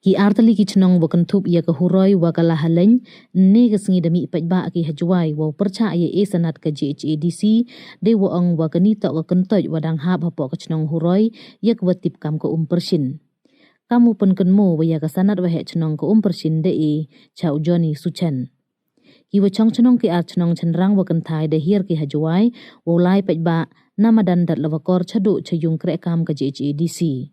Ki artali ki chnong wa kantup ya ka huroi wa ka lahaleng ne ka sngi dami ipaj ba ki hajwai wa percha ya sanat ka JHADC de wa ong wa ka nito ka kentoj wa dang hap hapo ka chnong huroi ya ka watip kam ka pershin. Kamu pen kenmo wa ya ka sanat wa he chnong ka pershin de chau Johnny Suchen. Ki wa chong chnong ki ar chnong chenrang wa kentai de hir ki hajwai wa lai paj ba namadan dat lavakor chadu chayung kre kam ka JHADC.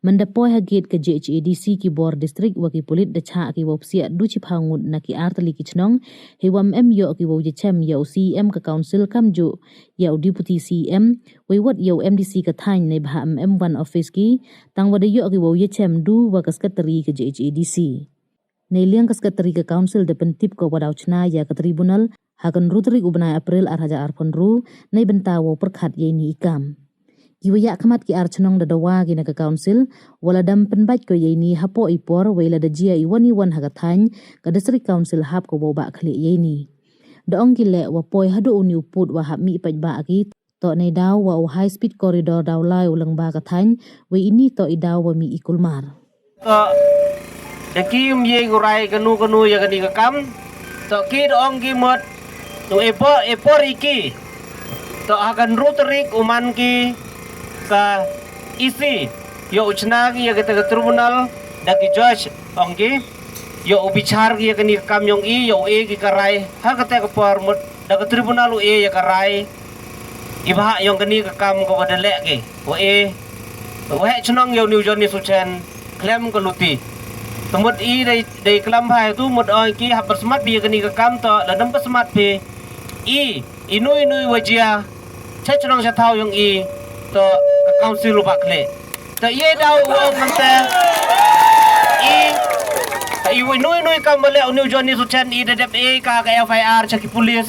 Mendapoi hagit ke JHADC ki bor distrik wa ki polit da cha ki wopsia du chi phangut na ki artali ki chnong he wam yo ki wo chem yo CM ka council kamju yo deputy CM we wat yo MDC ka thain nei bha M1 office ki tang wa de yo ki wo chem du wa ka secretary ke JHADC nei liang ka secretary ka council de pentip ko wadaw chna ya ka tribunal hakan rutri ubna April arhaja arpon ru nei benta wo perkhat ye ni ikam Kiwaya kamat ki archnong da dawa gina ka council wala dam penbaj ko yeni hapo ipor wala da jia iwani wan hagathan ka district council hap ko boba khli yeni da ong gile wa poi hadu uni uput wa hap mi paj ba ki to nei daw wa high speed corridor daw lai ulang ba ka than we ini to idaw wa mi ikulmar to da ki ye ngurai kanu ya kani ka kam to ki da ong ki mot to epor iki to akan rutrik uman ki ka isi yo uchna ki ya kita tribunal da ki judge ongki yo bichar ki ya kani kam yong yo ki karai ha kata ka por mut da ka tribunal ya karai ibha yong kani ka kam ko badale ki wa chnong yo New Johnny Suchen klem ko luti temut dai klam hai tu mut ongki ha persmat bi kani ka kam to la dam persmat bi inui wajia chnong sa thau yong to ka council lupa kle to ye daw wo mante ai nui kam bale New Johnny Suchen de ka FIR chaki polis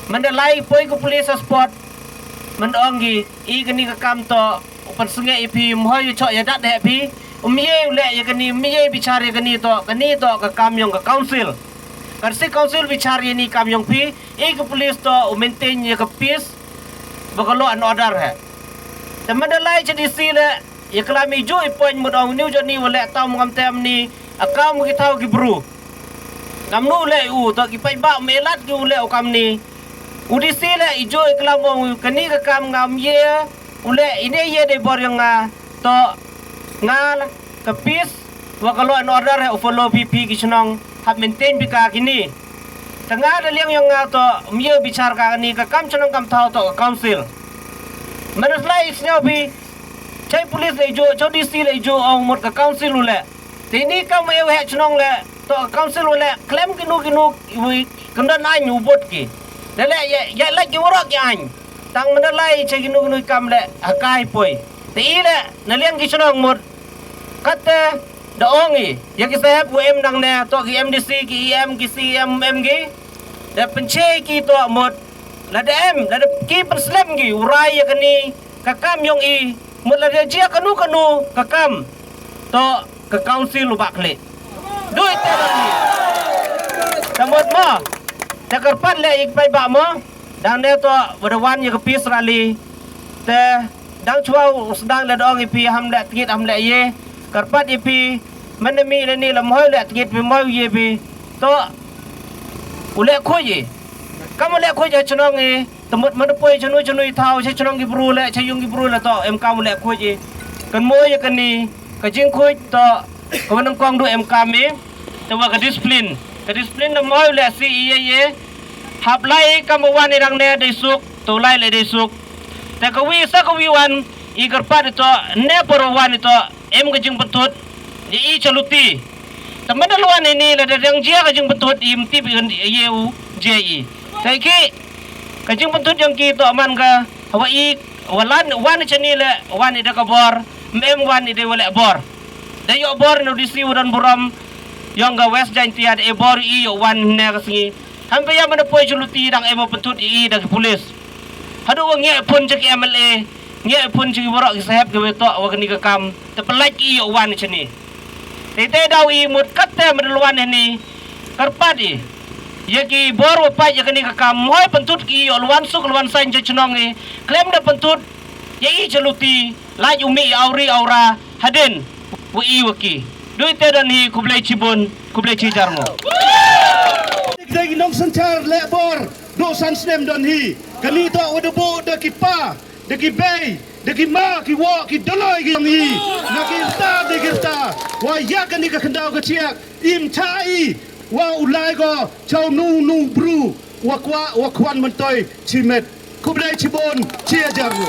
manda lai poi ko polis spot manda ongi kani ka kam to upan sunge ipi moy cho ya dat de pi umye le ya kani miye bichare kani to ka kam yong ka council karsi council bichare ni kam yong pi ko polis to maintain ya ka peace bakalo an order hai Teman dalai jadi sila, ya kalau miju ipoin mudang New Johnny wala tahu mengam tem ni, akam kita tahu gibru. Kamnu le to kipai ba melat ki ule okam ni. Udi sila ijo iklam mong kani ka kam ngam ye, ule ini ye de bor yang to ngal kepis, wa kalau an order he follow PP ki chnong hab maintain bika kini. Tengah ada yang to mie bicar ka ni ka kam chnong kam tahu to council. Manus lai isnya bi cai polis le jo DC le jo ong mot ka council ule tini kam e he chnong le to council ule claim kinu wi kanda nai nyu bot ki le ya la ki worok ya an tang mana lai cai kinu kam le akai poi ti le na liang ki chnong mot kata da ongi ya ki sahab em dang ne to ki MDC ki EM ki CM MG da penche ki to mot lada ki perslam ki urai ya kani kakam yong mula dia jia kanu kakam to ke council lupa klik duit ni samot mo takar pat le ik pai ba mo dang ne to badawan ya ke pis rali te dang chuau sedang le dong ipi ham le tigit ham le ye karpat ipi manami le ni lam hoi le tigit pi mo ye pi to ule khoye kamu le khoi ja chnong temut man poi chnoi thau che chnong gi bru le che yung gi bru le to em kam le khoi kan mo ya kan ni ka jing khoi to ko man kong du em kam to wa ka discipline na mo le si ye hap lai kam wan ni rang ne de suk to lai le de suk ta ka wi wan i gar pa to ne por wan to em ga jing patut i chaluti teman luan ini le de yang jia ga jing patut im ti bi ye u je Sai ki kajing pentut yang ki to aman ka hawa wan chani le wan ida ka bor mem wan ida wala bor da yo bor no disi udan buram yang ga west jain tiad e bor yo wan ne ka singi hampe ya mana poi juluti dang emo pentut da polis hadu nge pun cek MLA nge pun cek borok sahab ke to wa kani ka kam te pelak yo wan chani te daw mut katte madluan ni karpadi Yaki bor wapai ya kani ka moy pentut ki luan sain chnong claim da pentut ye i chaluti la umi auri aura haden wi waki Dui te dan hi kublai cibun, kublai cijarmu. Dagi nong sancar lebor do san snem don hi kani to odobo de kipa de ki bay de ki ma ki wo ki doloi ki hi na ki sta de ki sta wa ya kani ka khandau ka chiak im chai wa ulai go chau nu bru wa kwa wa kwan man toy chimet kublai chibon chia jaru